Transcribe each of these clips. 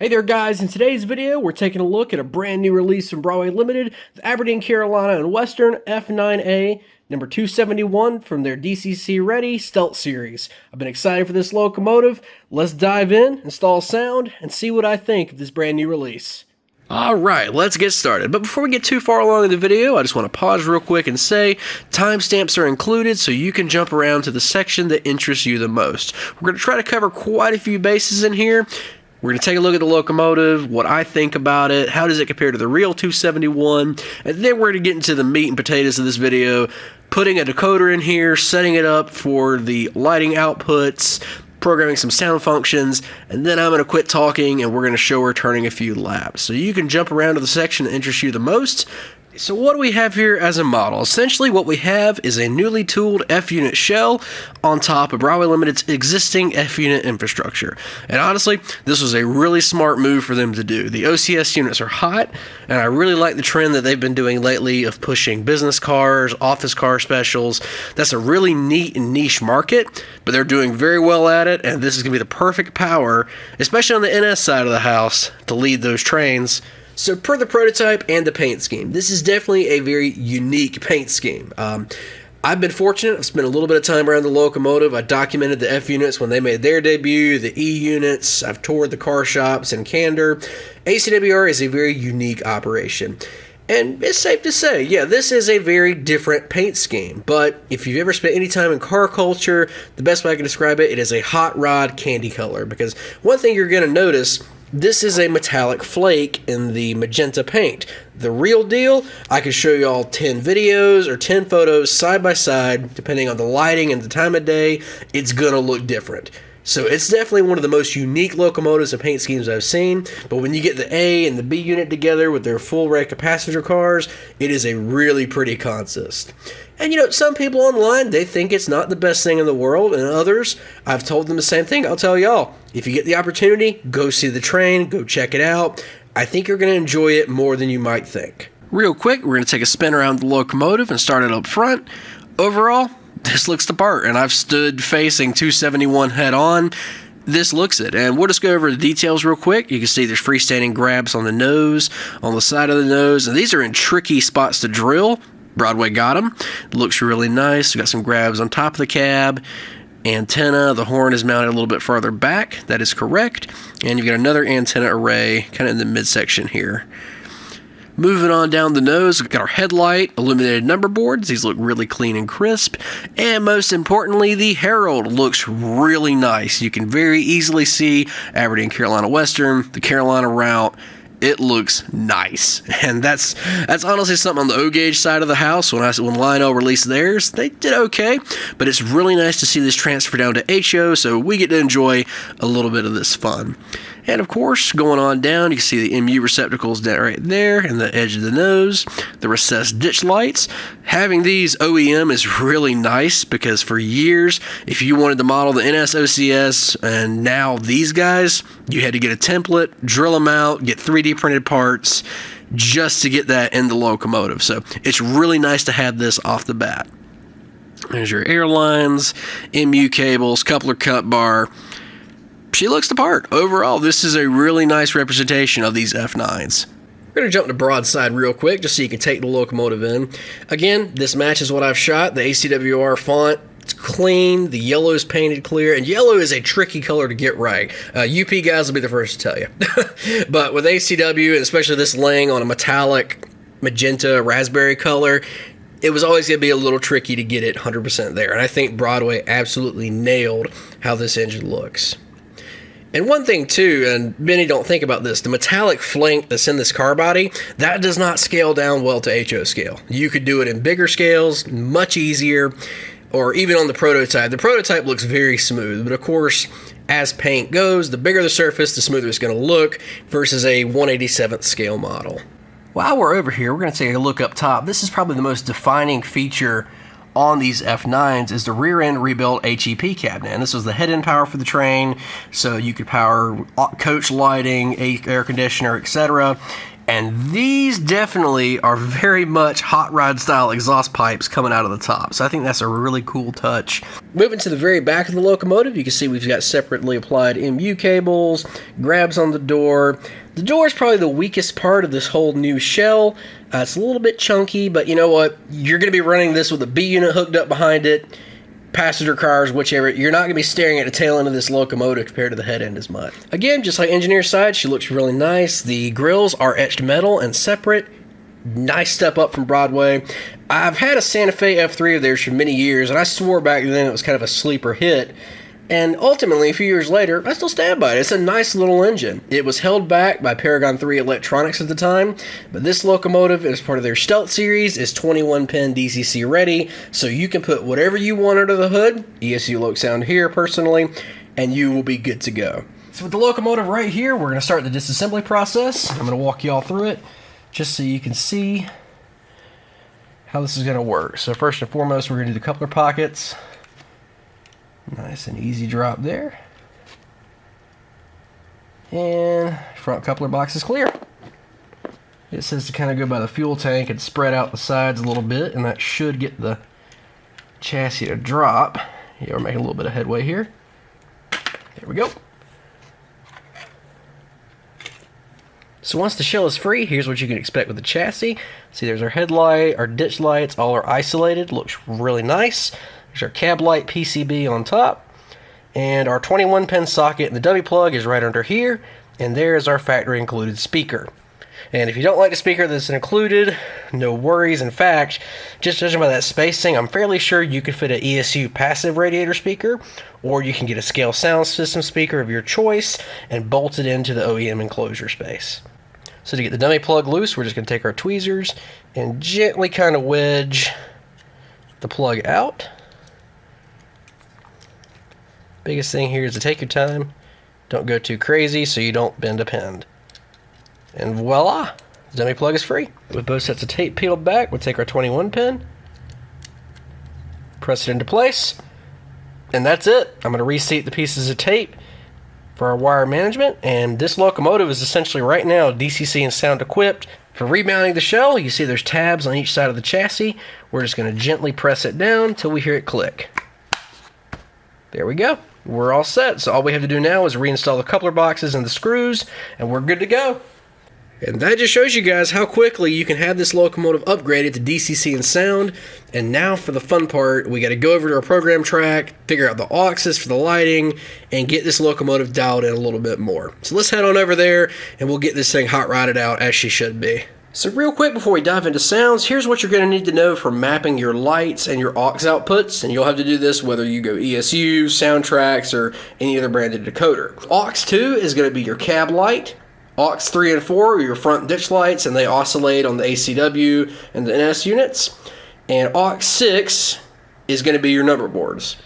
Hey there guys, in today's video we're taking a look at a brand new release from Broadway Limited, the Aberdeen, Carolina and Western F9A, number 271 from their DCC Ready Stealth series. I've been excited for this locomotive. Let's dive in, install sound, and see what I think of this brand new release. Alright, let's get started. But before we get too far along in the video, I just want to pause real quick and say timestamps are included so you can jump around to the section that interests you the most. We're going to try to cover quite a few bases in here. We're going to take a look at the locomotive, what I think about it, how does it compare to the real 271, and then we're going to get into the meat and potatoes of this video, putting a decoder in here, setting it up for the lighting outputs, programming some sound functions, and then I'm going to quit talking and we're going to show her turning a few laps. So you can jump around to the section that interests you the most. So what do we have here as a model? Essentially what we have is a newly tooled F-unit shell on top of Broadway Limited's existing F-unit infrastructure. And honestly, this was a really smart move for them to do. The OCS units are hot, and I really like the trend that they've been doing lately of pushing business cars, office car specials. That's a really neat and niche market, but they're doing very well at it, and this is going to be the perfect power, especially on the NS side of the house, to lead those trains. So per the prototype and the paint scheme, this is definitely a very unique paint scheme. I've been fortunate. I've spent a little bit of time around the locomotive. I documented the F units when they made their debut, the E units. I've toured the car shops in Candor. ACWR is a very unique operation. And it's safe to say, yeah, this is a very different paint scheme. But if you've ever spent any time in car culture, the best way I can describe it, it is a hot rod candy color. Because one thing you're going to notice, this is a metallic flake in the magenta paint. The real deal, I could show you all 10 videos or 10 photos side by side, depending on the lighting and the time of day, it's going to look different. So it's definitely one of the most unique locomotives and paint schemes I've seen, but when you get the A and the B unit together with their full rank of passenger cars, it is a really pretty consist. And you know, some people online, they think it's not the best thing in the world, and others, I've told them the same thing. I'll tell y'all, if you get the opportunity, go see the train, go check it out. I think you're going to enjoy it more than you might think. Real quick, we're going to take a spin around the locomotive and start it up front. Overall, this looks the part, and I've stood facing 271 head on. This looks it, and we'll just go over the details real quick. You can see there's freestanding grabs on the nose, on the side of the nose, and these are in tricky spots to drill. Broadway got them. Looks really nice. We got some grabs on top of the cab. Antenna, the horn is mounted a little bit farther back. That is correct. And you've got another antenna array kind of in the midsection here. Moving on down the nose, we've got our headlight, illuminated number boards. These look really clean and crisp. And most importantly, the herald looks really nice. You can very easily see Aberdeen, Carolina Western, the Carolina route. It looks nice, and that's honestly something on the O-gauge side of the house. When Lionel released theirs, they did okay, but it's really nice to see this transfer down to HO, so we get to enjoy a little bit of this fun. And of course, going on down, you can see the MU receptacles down right there and the edge of the nose, the recessed ditch lights. Having these OEM is really nice because for years, if you wanted to model the NS OCS and now these guys, you had to get a template, drill them out, get 3D printed parts just to get that in the locomotive. So it's really nice to have this off the bat. There's your airlines, MU cables, coupler cut bar. She looks the part. Overall, this is a really nice representation of these F9s. We're going to jump to broadside real quick just so you can take the locomotive in. Again, this matches what I've shot. The ACWR font, it's clean. The yellow is painted clear. And yellow is a tricky color to get right. UP guys will be the first to tell you. But with ACW, and especially this laying on a metallic magenta raspberry color, it was always going to be a little tricky to get it 100% there. And I think Broadway absolutely nailed how this engine looks. And one thing too, and many don't think about this, the metallic flank that's in this car body, that does not scale down well to HO scale. You could do it in bigger scales, much easier, or even on the prototype. The prototype looks very smooth, but of course, as paint goes, the bigger the surface, the smoother it's going to look versus a 1/87th scale model. While we're over here, we're going to take a look up top. This is probably the most defining feature on these F9s is the rear end rebuilt HEP cabinet. And this was the head end power for the train, so you could power coach lighting, air conditioner, etc. And these definitely are very much hot rod style exhaust pipes coming out of the top. So I think that's a really cool touch. Moving to the very back of the locomotive, you can see we've got separately applied MU cables, grabs on the door. The door is probably the weakest part of this whole new shell. It's a little bit chunky, but you know what? You're going to be running this with a B unit hooked up behind it. Passenger cars, whichever, you're not going to be staring at the tail end of this locomotive compared to the head end as much. Again, just like engineer side, she looks really nice. The grills are etched metal and separate. Nice step up from Broadway. I've had a Santa Fe F3 of theirs for many years, and I swore back then it was kind of a sleeper hit. And ultimately, a few years later, I still stand by it. It's a nice little engine. It was held back by Paragon 3 electronics at the time, but this locomotive, as part of their Stealth series, is 21-pin DCC ready, so you can put whatever you want under the hood, ESU Loksound here personally, and you will be good to go. So with the locomotive right here, we're going to start the disassembly process. I'm going to walk you all through it, just so you can see how this is going to work. So first and foremost, we're going to do the coupler pockets. Nice and easy drop there. And front coupler box is clear. It says to kind of go by the fuel tank and spread out the sides a little bit, and that should get the chassis to drop. Yeah, we're making a little bit of headway here. There we go. So once the shell is free, here's what you can expect with the chassis. See, there's our headlight, our ditch lights, all are isolated. Looks really nice. There's our cab light PCB on top, and our 21-pin socket and the dummy plug is right under here, and there is our factory included speaker. And if you don't like the speaker that's included, no worries. In fact, just judging by that spacing, I'm fairly sure you could fit an ESU passive radiator speaker, or you can get a scale sound system speaker of your choice and bolt it into the OEM enclosure space. So to get the dummy plug loose, we're just going to take our tweezers and gently kind of wedge the plug out. Biggest thing here is to take your time. Don't go too crazy so you don't bend a pin. And voila, the dummy plug is free. With both sets of tape peeled back, we'll take our 21 pin, press it into place, and that's it. I'm going to reseat the pieces of tape for our wire management, and this locomotive is essentially right now DCC and sound equipped. For remounting the shell, you see there's tabs on each side of the chassis. We're just going to gently press it down until we hear it click. There we go. We're all set. So all we have to do now is reinstall the coupler boxes and the screws, and we're good to go. And that just shows you guys how quickly you can have this locomotive upgraded to DCC and sound. And now for the fun part, we got to go over to our program track, figure out the auxes for the lighting, and get this locomotive dialed in a little bit more. So let's head on over there, and we'll get this thing hot rodded out as she should be. So real quick before we dive into sounds, here's what you're going to need to know for mapping your lights and your aux outputs, and you'll have to do this whether you go ESU, Soundtracks, or any other branded decoder. Aux 2 is going to be your cab light. Aux 3 and 4 are your front ditch lights, and they oscillate on the ACW and the NS units. And Aux 6 is going to be your number boards.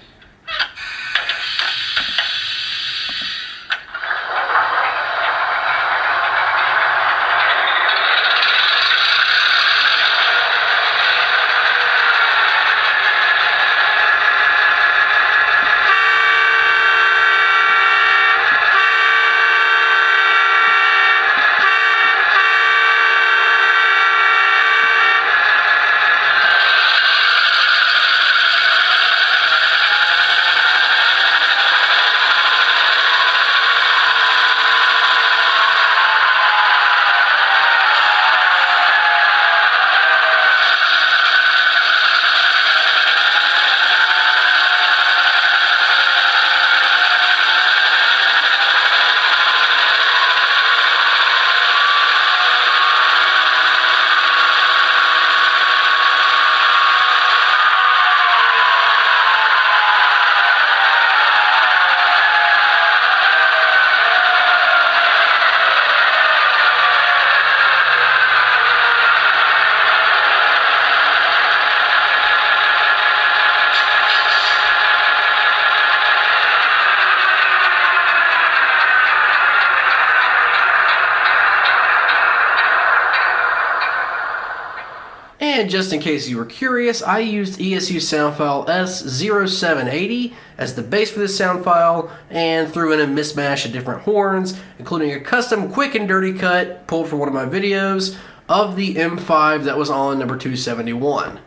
And just in case you were curious, I used ESU sound file S0780 as the base for this sound file and threw in a mismatch of different horns, including a custom quick and dirty cut pulled from one of my videos of the M5 that was on number 271.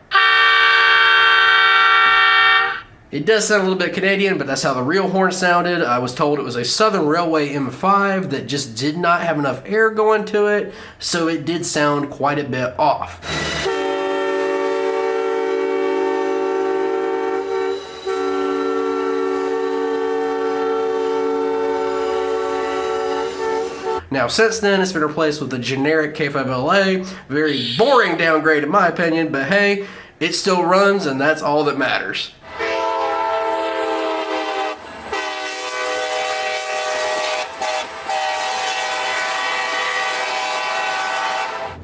It does sound a little bit Canadian, but that's how the real horn sounded. I was told it was a Southern Railway M5 that just did not have enough air going to it, so it did sound quite a bit off. Now, since then, it's been replaced with the generic K5LA. Very boring downgrade in my opinion, but hey, it still runs and that's all that matters.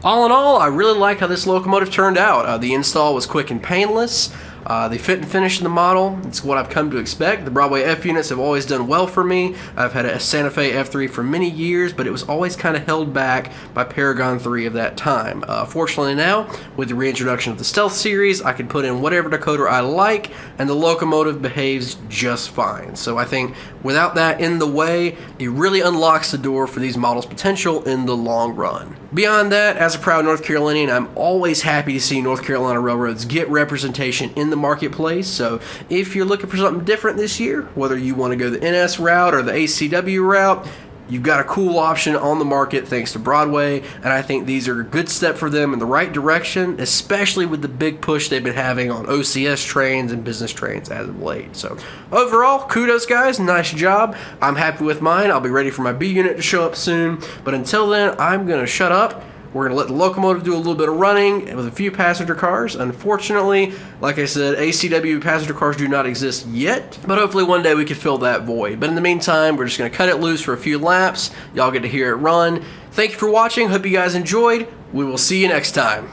All in all, I really like how this locomotive turned out. The install was quick and painless. The fit and finish in the model, it's what I've come to expect. The Broadway F units have always done well for me. I've had a Santa Fe F3 for many years, but it was always kind of held back by Paragon 3 of that time. Fortunately now, with the reintroduction of the Stealth series, I can put in whatever decoder I like, and the locomotive behaves just fine. So I think without that in the way, it really unlocks the door for these models' potential in the long run. Beyond that, as a proud North Carolinian, I'm always happy to see North Carolina railroads get representation in the marketplace. So if you're looking for something different this year, whether you want to go the NS route or the ACW route, you've got a cool option on the market thanks to Broadway, and I think these are a good step for them in the right direction, especially with the big push they've been having on OCS trains and business trains as of late. So overall, kudos guys, nice job. I'm happy with mine. I'll be ready for my B unit to show up soon, but until then, I'm going to shut up. We're going to let the locomotive do a little bit of running with a few passenger cars. Unfortunately, like I said, ACW passenger cars do not exist yet, but hopefully one day we can fill that void. But in the meantime, we're just going to cut it loose for a few laps. Y'all get to hear it run. Thank you for watching. Hope you guys enjoyed. We will see you next time.